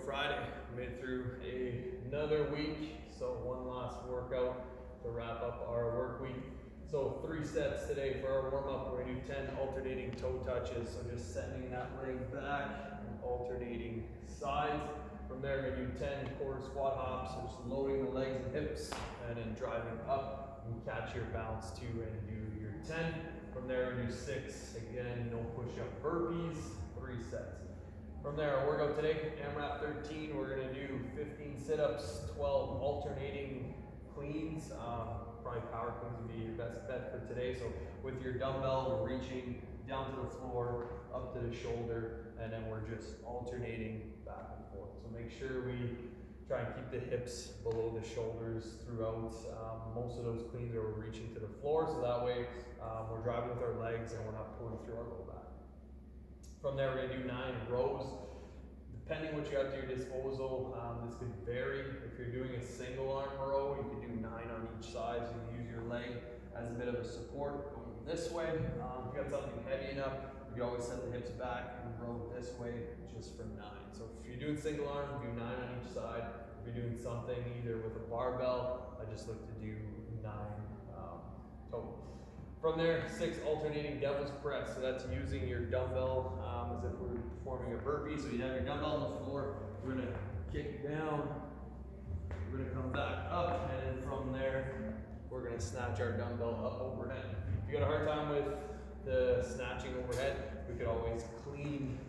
Friday. Made through another week, so one last workout to wrap up our work week. So 3 sets today for our warm up. We're gonna do 10 alternating toe touches. So just sending that leg back and alternating sides. From there, we're gonna do 10 quarter squat hops, so just loading the legs and hips, and then driving up and catch your balance too, and do your 10. From there, we do 6, again, no push-up burpees, 3 sets. From there, our workout today, AMRAP 13, we're gonna do 15 sit-ups, 12 alternating cleans. Probably power cleans would be your best bet for today. So with your dumbbell, we're reaching down to the floor, up to the shoulder, and then we're just alternating back and forth. So make sure we try and keep the hips below the shoulders throughout. Most of those cleans are reaching to the floor, so that way we're driving with our legs and we're not pulling through our low back. From there, we're gonna do 9 rows. Depending what you have to your disposal, this could vary. If you're doing a single arm row, you can do 9 on each side, so you can use your leg as a bit of a support going this way. If you got something heavy enough, you can always set the hips back and row this way just for 9. So if you're doing single arm, do 9 on each side. If you're doing something either with a barbell, I just look to do 9 total. From there, 6 alternating devil's press. So that's using your dumbbell as if we're performing a burpee. So you have your dumbbell on the floor. We're gonna kick down. We're gonna come back up, and then from there, we're gonna snatch our dumbbell up overhead. If you got a hard time with the snatching overhead, we could always clean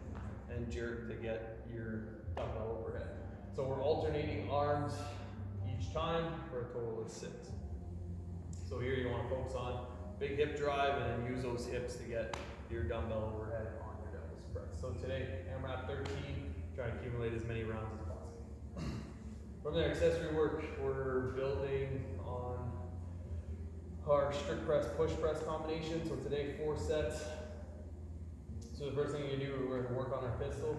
and jerk to get your dumbbell overhead. So we're alternating arms each time for a total of 6. So here you want to focus on big hip drive and then use those hips to get your dumbbell overhead on your devil's press. So today, AMRAP 13, try to accumulate as many rounds as possible. From there, accessory work, we're building on our strict press, push press combination. So today, 4 sets. So the first thing you do, we're gonna work on our pistol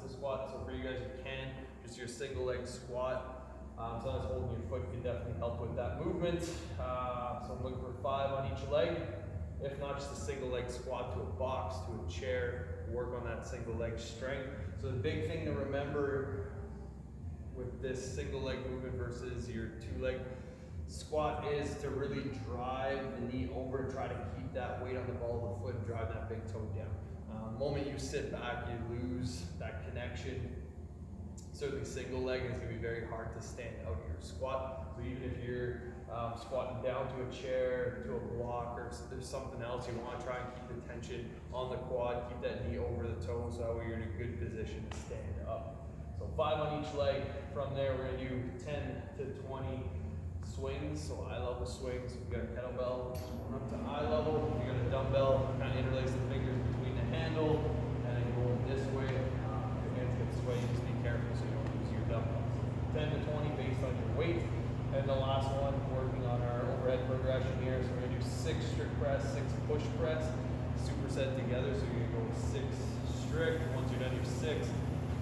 squat. So for you guys who can, just your single leg squat. Sometimes holding your foot can definitely help with that movement. So I'm looking for 5 on each leg. If not, just a single leg squat to a box, to a chair, work on that single leg strength. So the big thing to remember with this single leg movement versus your 2 leg squat is to really drive the knee over and try to keep that weight on the ball of the foot and drive that big toe down. The moment you sit back, you lose that connection. Certainly single leg is going to be very hard to stand out your squat. So even if you're squatting down to a chair, to a block, or there's something else, you want to try and keep the tension on the quad, keep that knee over the toe, so that way you're in a good position to stand up. So 5 on each leg. From there, we're going to do 10 to 20 swings, so eye level swings. We've got a kettlebell going up to eye level. We got a dumbbell, kind of interlace the fingers between the handle, and then go this way. Your hands get sweaty, just be careful so you don't lose your dumbbell. 10 to 20 based on your weight. And the last one, working on our overhead progression here. So we're gonna do 6 strict press, 6 push press, superset together. So you're gonna go 6 strict. Once you're done your 6,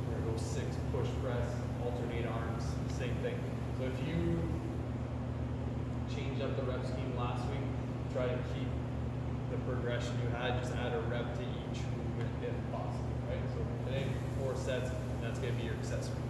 we're gonna go 6 push press, alternate arms, same thing. So if you change up the rep scheme last week, try to keep the progression you had, just add a rep to each movement if possible, right? So today, 4 sets, and that's gonna be your accessory.